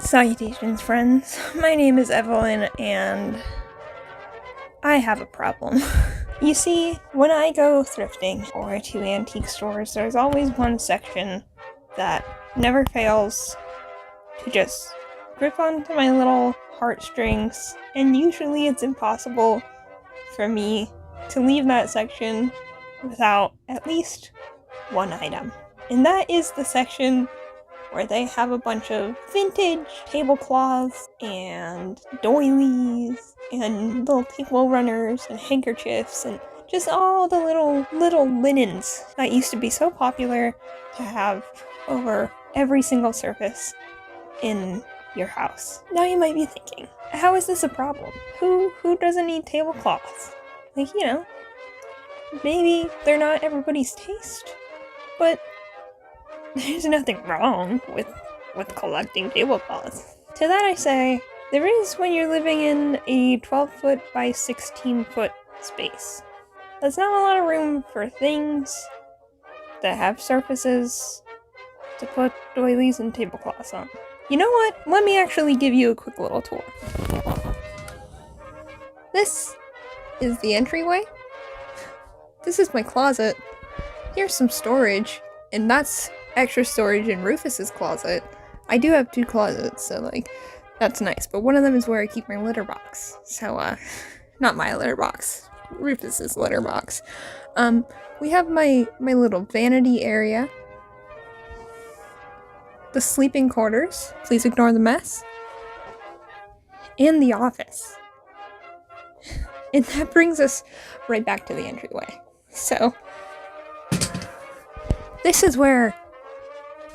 Salutations, friends. My name is Eveline, and I have a problem. You see, when I go thrifting or to antique stores, there's always one section that never fails to just grip onto my little heartstrings, and usually it's impossible for me to leave that section without at least one item. And that is the section where they have a bunch of vintage tablecloths and doilies and little table runners and handkerchiefs and just all the little linens that used to be so popular to have over every single surface in your house. Now you might be thinking, how is this a problem? Who doesn't need tablecloths? Like, you know, maybe they're not everybody's taste, but there's nothing wrong with collecting tablecloths. To that I say, there is when you're living in a 12-foot by 16-foot space. That's not a lot of room for things that have surfaces to put doilies and tablecloths on. You know what? Let me actually give you a quick little tour. This is the entryway. This is my closet. Here's some storage, and that's extra storage in Rufus's closet. I do have two closets, so like, that's nice, but one of them is where I keep my litter box. So, not my litter box, Rufus's litter box. We have my little vanity area. The sleeping quarters, please ignore the mess. And the office. And that brings us right back to the entryway. So, this is where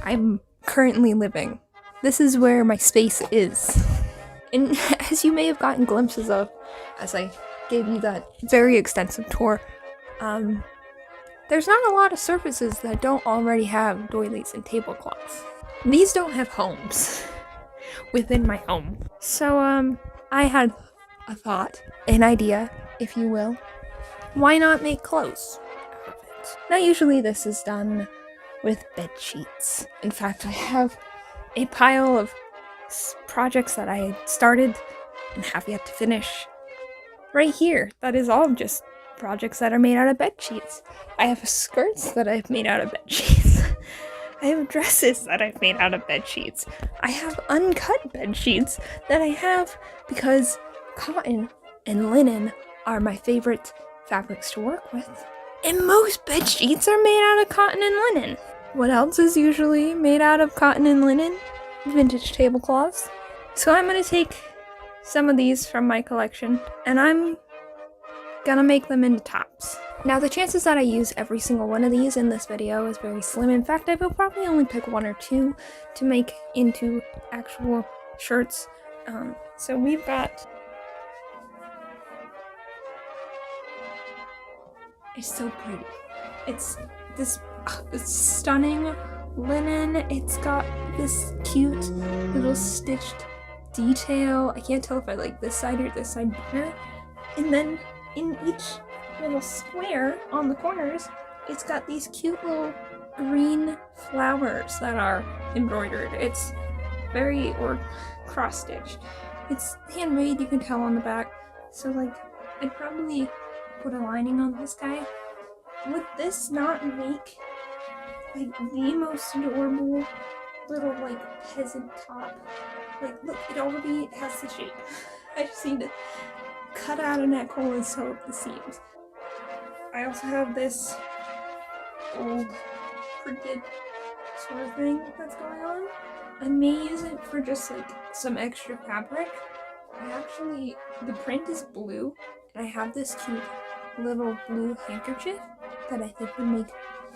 I'm currently living. This is where my space is. And as you may have gotten glimpses of as I gave you that very extensive tour, there's not a lot of surfaces that don't already have doilies and tablecloths. These don't have homes within my home. So, I had a thought, an idea, if you will. Why not make clothes out of it? Now, usually this is done with bed sheets. In fact, I have a pile of projects that I started and have yet to finish right here. That is all just projects that are made out of bed sheets. I have skirts that I've made out of bed sheets. I have dresses that I've made out of bed sheets. I have uncut bed sheets that I have because cotton and linen are my favorite fabrics to work with. And most bed sheets are made out of cotton and linen. What else is usually made out of cotton and linen? Vintage tablecloths. So I'm gonna take some of these from my collection and I'm gonna make them into tops. Now the chances that I use every single one of these in this video is very slim. In fact, I will probably only pick one or two to make into actual shirts. So we've got... It's so pretty. It's this stunning linen. It's got this cute little stitched detail. I can't tell if I like this side or this side better. And then in each little square on the corners, it's got these cute little green flowers that are embroidered. It's or cross-stitched. It's handmade, you can tell on the back. So like, I'd probably put a lining on this guy. Would this not make like the most adorable little like peasant top? Like, look, it already has the shape. I just need to cut out a neck hole and sew up the seams. I also have this old printed sort of thing that's going on. I may use it for just like some extra fabric. The print is blue, and I have this cute little blue handkerchief that I think would make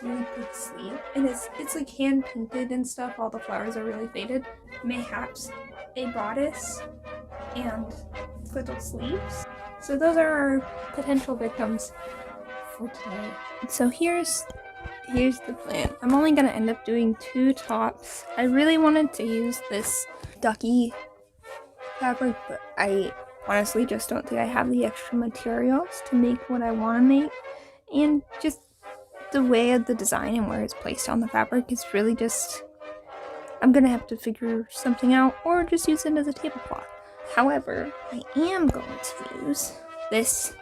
really pretty sleeve. And it's like hand painted and stuff. All the flowers are really faded. Mayhaps a bodice and little sleeves. So those are our potential victims for today. So here's the plan. I'm only gonna end up doing 2 tops. I really wanted to use this ducky fabric, but I honestly just don't think I have the extra materials to make what I want to make. And just the way of the design and where it's placed on the fabric is really just, I'm gonna have to figure something out or just use it as a tablecloth. However, I am going to use this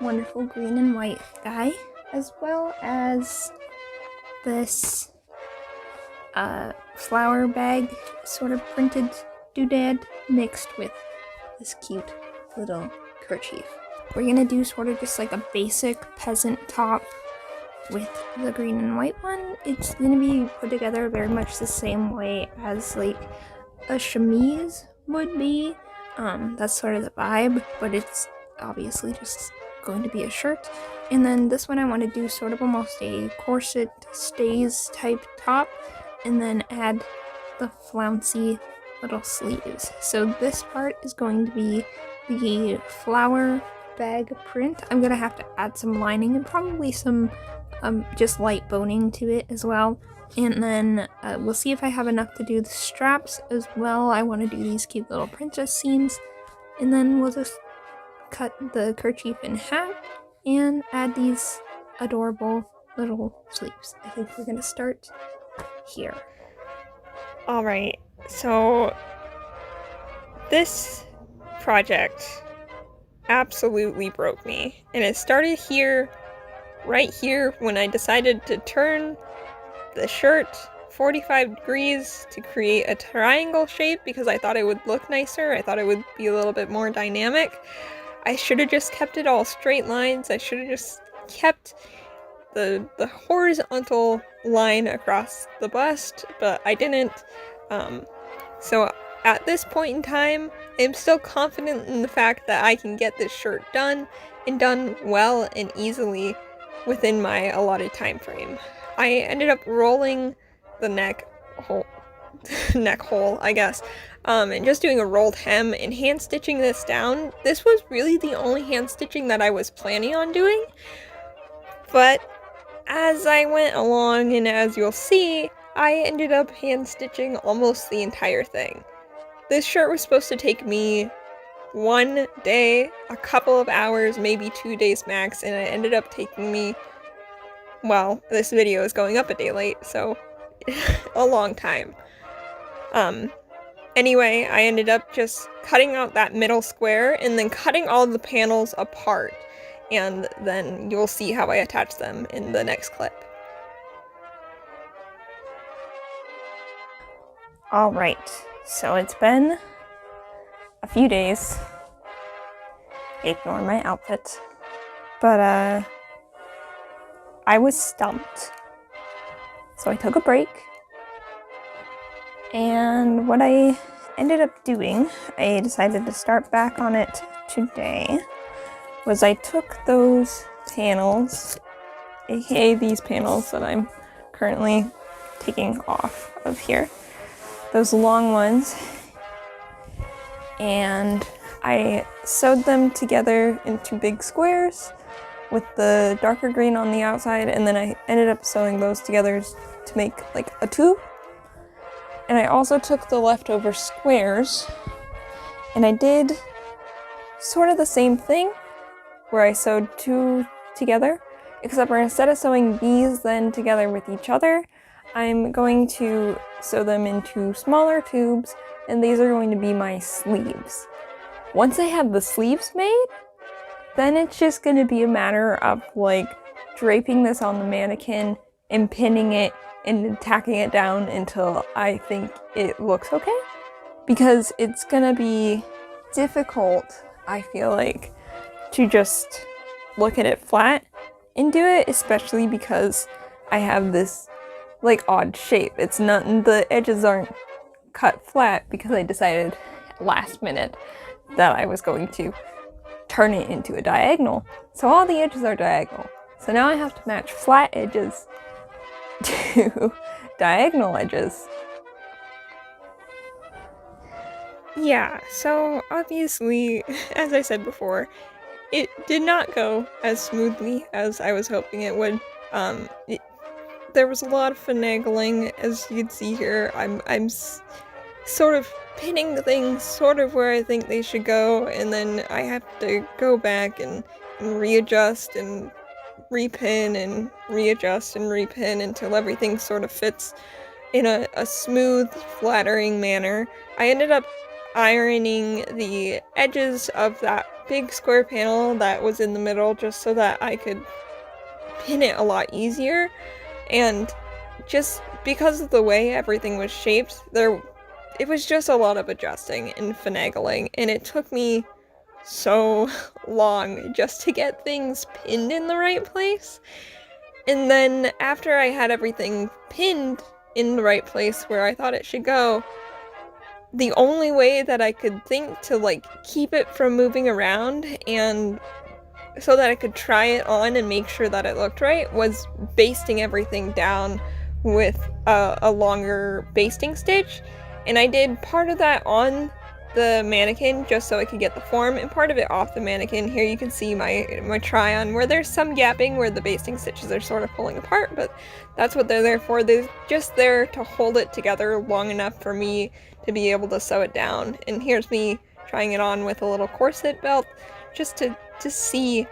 wonderful green and white guy, as well as this flower bag sort of printed doodad mixed with this cute little kerchief. We're gonna do sort of just like a basic peasant top with the green and white one. It's gonna be put together very much the same way as like a chemise would be. That's sort of the vibe, but it's obviously just going to be a shirt. And then this one I want to do sort of almost a corset stays type top, and then add the flouncy little sleeves. So this part is going to be the flower bag print. I'm gonna have to add some lining and probably some just light boning to it as well. And then we'll see if I have enough to do the straps as well. I want to do these cute little princess seams. And then we'll just cut the kerchief in half and add these adorable little sleeves. I think we're gonna start here. Alright, so this project absolutely broke me. And it started here, right here, when I decided to turn the shirt 45 degrees to create a triangle shape because I thought it would look nicer. I thought it would be a little bit more dynamic. I should have just kept it all straight lines. I should have just kept the horizontal line across the bust, but I didn't. So at this point in time, I'm still confident in the fact that I can get this shirt done, and done well and easily within my allotted time frame. I ended up rolling the neck hole, I guess, and just doing a rolled hem and hand stitching this down. This was really the only hand stitching that I was planning on doing, but as I went along, and as you'll see, I ended up hand stitching almost the entire thing. This shirt was supposed to take me 1 day, a couple of hours, maybe 2 days max, and it ended up taking me, well, this video is going up a day late, so a long time. Anyway, I ended up just cutting out that middle square and then cutting all the panels apart, and then you'll see how I attach them in the next clip. Alright, so it's been a few days. Ignore my outfit. But I was stumped. So I took a break. And what I ended up doing, I decided to start back on it today, was I took those panels, aka these panels that I'm currently taking off of here, those long ones, and I sewed them together into big squares with the darker green on the outside, and then I ended up sewing those together to make like a tube. And I also took the leftover squares and I did sort of the same thing where I sewed two together, except for instead of sewing these then together with each other, I'm going to sew them into smaller tubes, and these are going to be my sleeves. Once I have the sleeves made, then it's just going to be a matter of like draping this on the mannequin and pinning it and tacking it down until I think it looks okay. Because it's going to be difficult, I feel like, to just look at it flat and do it, especially because I have this like odd shape. It's not, the edges aren't cut flat because I decided last minute that I was going to turn it into a diagonal. So all the edges are diagonal. So now I have to match flat edges to diagonal edges. Yeah, so obviously, as I said before, it did not go as smoothly as I was hoping it would. There was a lot of finagling, as you can see here. I'm sort of pinning things sort of where I think they should go, and then I have to go back and readjust and repin and readjust and repin until everything sort of fits in a smooth, flattering manner. I ended up ironing the edges of that big square panel that was in the middle just so that I could pin it a lot easier. And just because of the way everything was shaped, it was just a lot of adjusting and finagling, and it took me so long just to get things pinned in the right place. And then after I had everything pinned in the right place where I thought it should go, the only way that I could think to like keep it from moving around and so that I could try it on and make sure that it looked right was basting everything down with a longer basting stitch. And I did part of that on the mannequin just so I could get the form, and part of it off the mannequin. Here you can see my try-on where there's some gapping where the basting stitches are sort of pulling apart, but that's what they're there for. They're just there to hold it together long enough for me to be able to sew it down. And here's me trying it on with a little corset belt just to see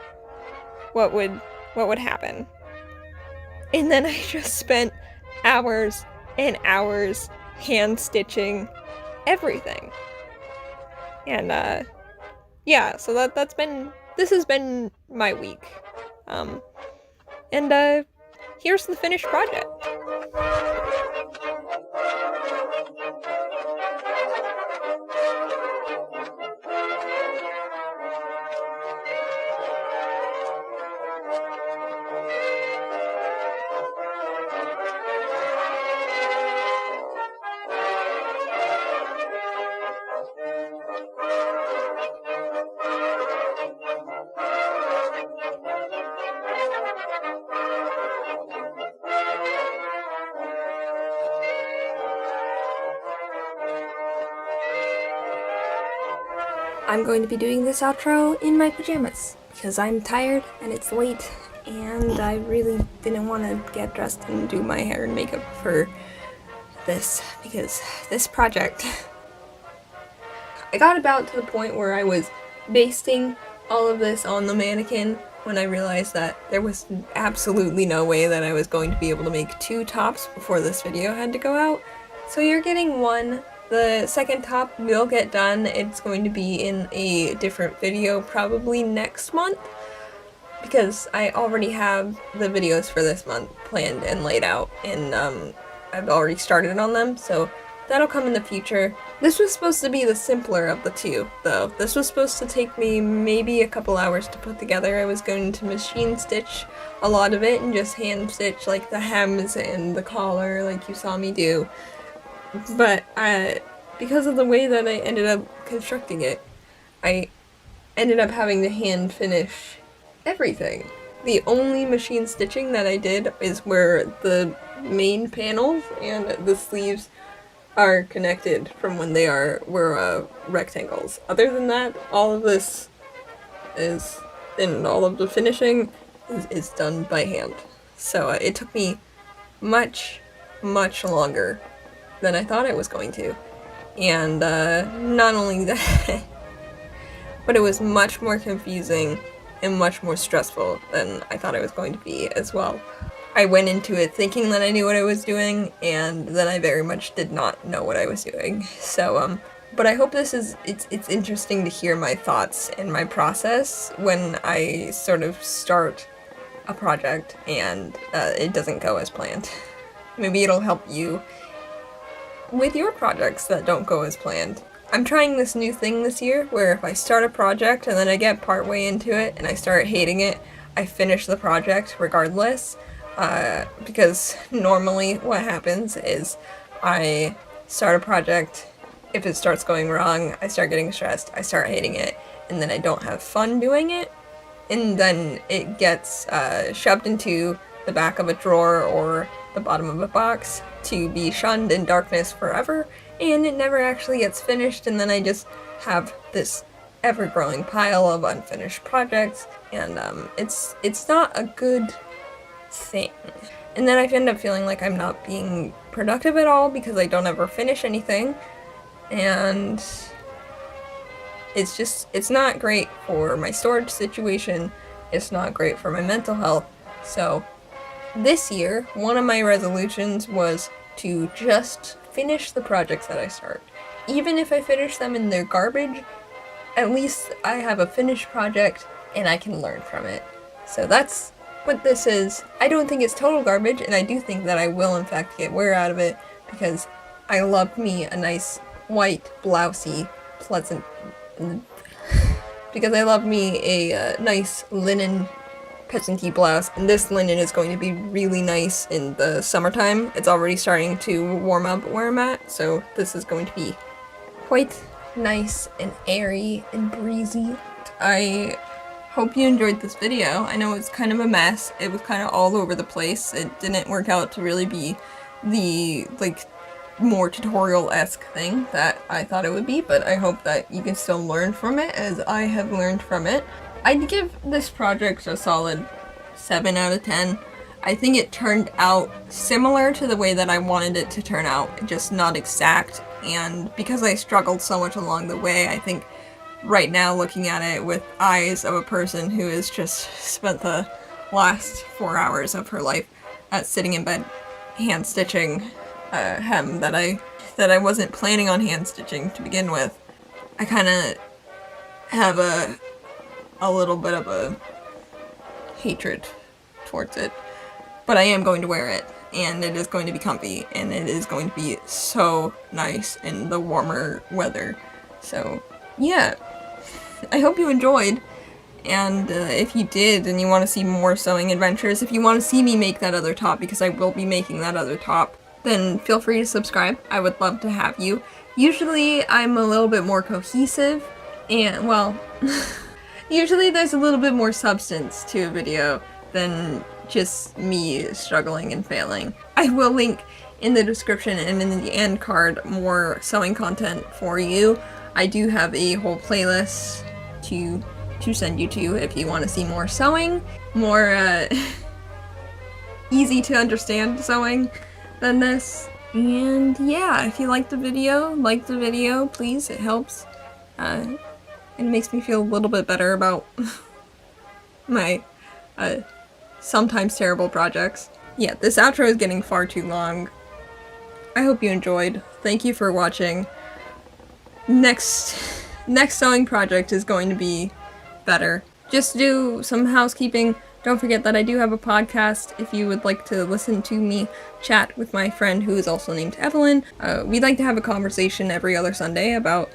what would happen. And then I just spent hours and hours hand stitching everything. And yeah, so this has been my week. And here's the finished project. I'm going to be doing this outro in my pajamas because I'm tired and it's late and I really didn't want to get dressed and do my hair and makeup for this because this project, I got about to the point where I was basting all of this on the mannequin when I realized that there was absolutely no way that I was going to be able to make 2 tops before this video had to go out. So you're getting one. The second top will get done. It's going to be in a different video probably next month because I already have the videos for this month planned and laid out, and I've already started on them, so that'll come in the future. This was supposed to be the simpler of the two, though. This was supposed to take me maybe a couple hours to put together. I was going to machine stitch a lot of it and just hand stitch like the hems and the collar like you saw me do. But because of the way that I ended up constructing it, I ended up having to hand finish everything. The only machine stitching that I did is where the main panels and the sleeves are connected from when they were rectangles. Other than that, all of this is, and all of the finishing is done by hand. So it took me much longer than I thought it was going to. And not only that, but it was much more confusing and much more stressful than I thought it was going to be as well. I went into it thinking that I knew what I was doing, and then I very much did not know what I was doing. So, but I hope it's interesting to hear my thoughts and my process when I sort of start a project and it doesn't go as planned. Maybe it'll help you with your projects that don't go as planned. I'm trying this new thing this year where if I start a project and then I get partway into it and I start hating it, I finish the project regardless. Because normally what happens is I start a project, if it starts going wrong, I start getting stressed, I start hating it, and then I don't have fun doing it, and then it gets shoved into the back of a drawer or the bottom of a box to be shunned in darkness forever, and it never actually gets finished, and then I just have this ever-growing pile of unfinished projects, and it's not a good thing. And then I end up feeling like I'm not being productive at all because I don't ever finish anything, and it's not great for my storage situation, it's not great for my mental health. So this year, one of my resolutions was to just finish the projects that I start. Even if I finish them and they're garbage, at least I have a finished project and I can learn from it. So that's what this is. I don't think it's total garbage, and I do think that I will in fact get wear out of it, because I love me a nice white, blousey, pleasant... because I love me a nice linen peasanty blouse, and this linen is going to be really nice in the summertime. It's already starting to warm up where I'm at, so this is going to be quite nice and airy and breezy. I hope you enjoyed this video. I know it's kind of a mess. It was kind of all over the place. It didn't work out to really be the, like, more tutorial-esque thing that I thought it would be, but I hope that you can still learn from it as I have learned from it. I'd give this project a solid 7 out of 10. I think it turned out similar to the way that I wanted it to turn out, just not exact, and because I struggled so much along the way, I think right now looking at it with eyes of a person who has just spent the last 4 hours of her life sitting in bed hand stitching a hem that I wasn't planning on hand stitching to begin with. I kind of have a little bit of a hatred towards it, but I am going to wear it, and it is going to be comfy, and it is going to be so nice in the warmer weather. So yeah, I hope you enjoyed, and if you did and you want to see more sewing adventures, if you want to see me make that other top, because I will be making that other top, then feel free to subscribe. I would love to have you. Usually I'm a little bit more cohesive, and well, usually there's a little bit more substance to a video than just me struggling and failing. I will link in the description and in the end card more sewing content for you. I do have a whole playlist to send you to if you want to see more sewing, more easy to understand sewing than this. And yeah, if you like the video, please. It helps. It makes me feel a little bit better about my sometimes terrible projects. Yeah, this outro is getting far too long. I hope you enjoyed. Thank you for watching. Next sewing project is going to be better. Just do some housekeeping. Don't forget that I do have a podcast if you would like to listen to me chat with my friend who is also named Eveline. We like to have a conversation every other Sunday about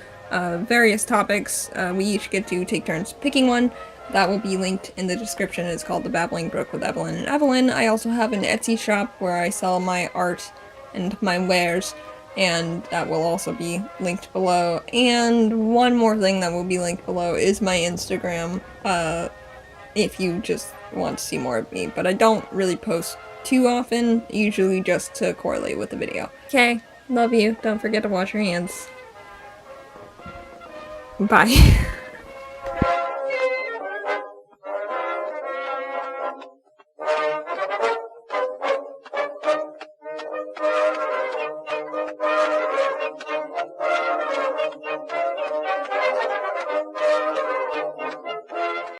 various topics. We each get to take turns picking one. That will be linked in the description. It's called The Babbling Brook with Eveline and Eveline. I also have an Etsy shop where I sell my art and my wares, and that will also be linked below. And one more thing that will be linked below is my Instagram, if you just want to see more of me. But I don't really post too often, usually just to correlate with the video. Okay, love you. Don't forget to wash your hands. Bye.